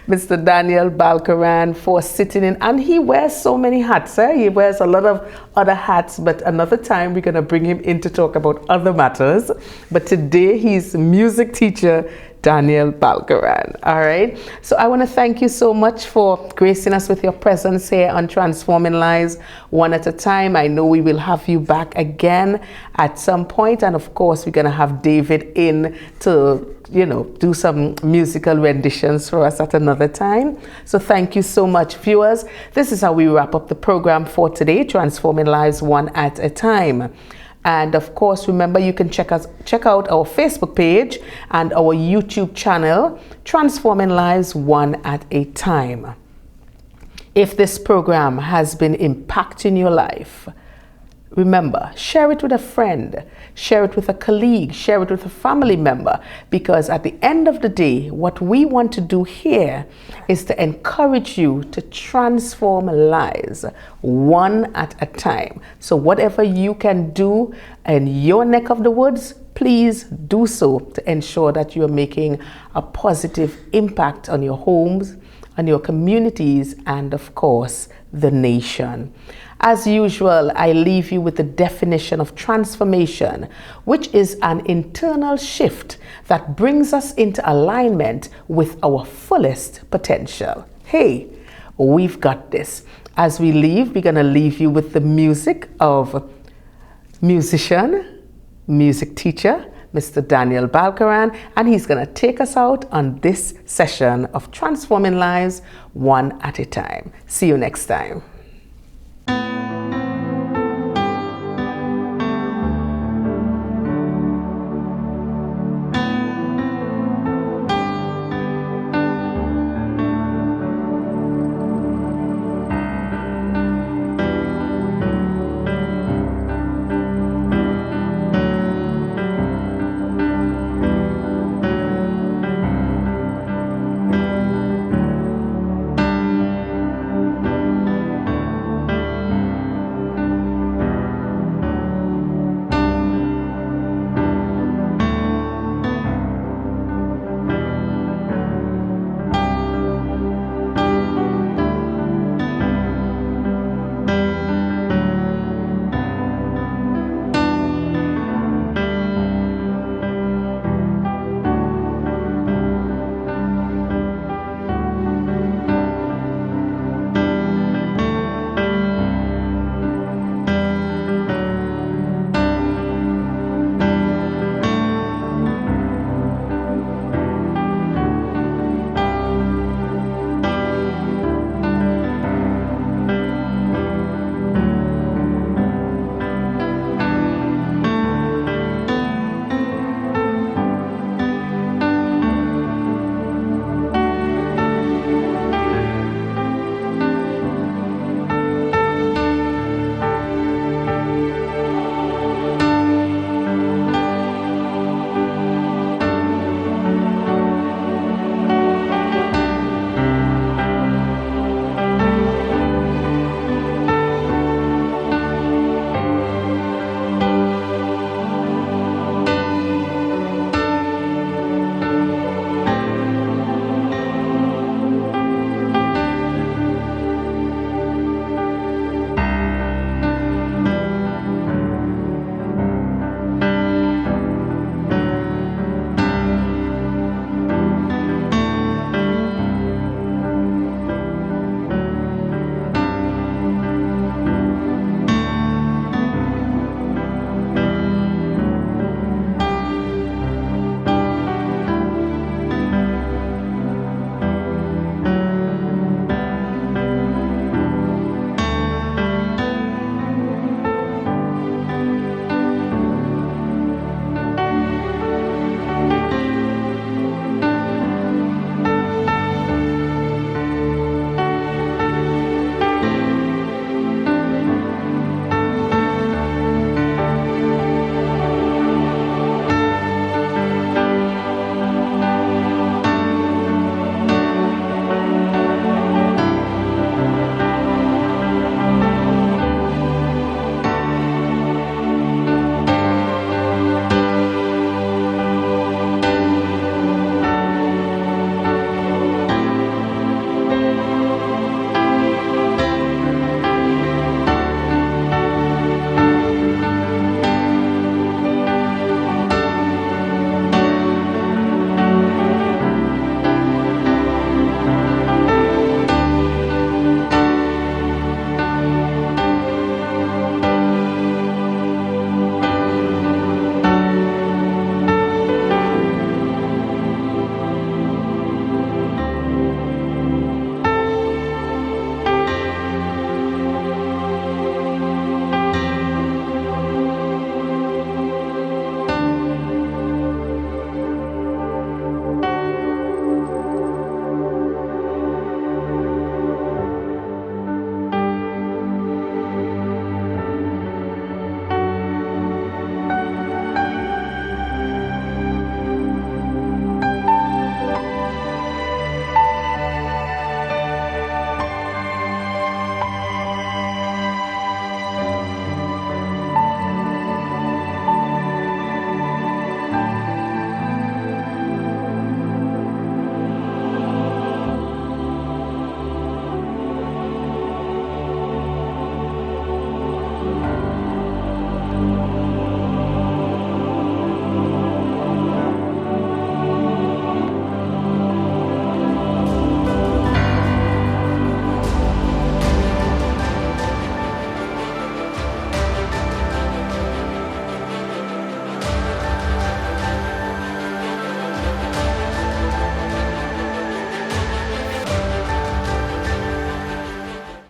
Speaker 1: Mr. Daniel Balkaran, for sitting in. And he wears so many hats. He wears a lot of other hats, but another time we're going to bring him in to talk about other matters. But today he's music teacher, Daniel Balkaran. All right. So I want to thank you so much for gracing us with your presence here on Transforming Lives One at a Time. I know we will have you back again at some point. And of course, we're going to have David in to, you know, do some musical renditions for us at another time. So thank you so much, viewers. This is how we wrap up the program for today, Transforming Lives One at a Time. And of course, remember, you can check out our Facebook page and our YouTube channel, Transforming Lives One at a Time. If this program has been impacting your life, remember, share it with a friend, share it with a colleague, share it with a family member, because at the end of the day, what we want to do here is to encourage you to transform lives one at a time. So whatever you can do in your neck of the woods, please do so to ensure that you're making a positive impact on your homes, on your communities, and of course, the nation. As usual, I leave you with the definition of transformation, which is an internal shift that brings us into alignment with our fullest potential. Hey, we've got this. As we leave, we're going to leave you with the music of musician, music teacher, Mr. Daniel Balkaran, and he's going to take us out on this session of Transforming Lives One at a Time. See you next time.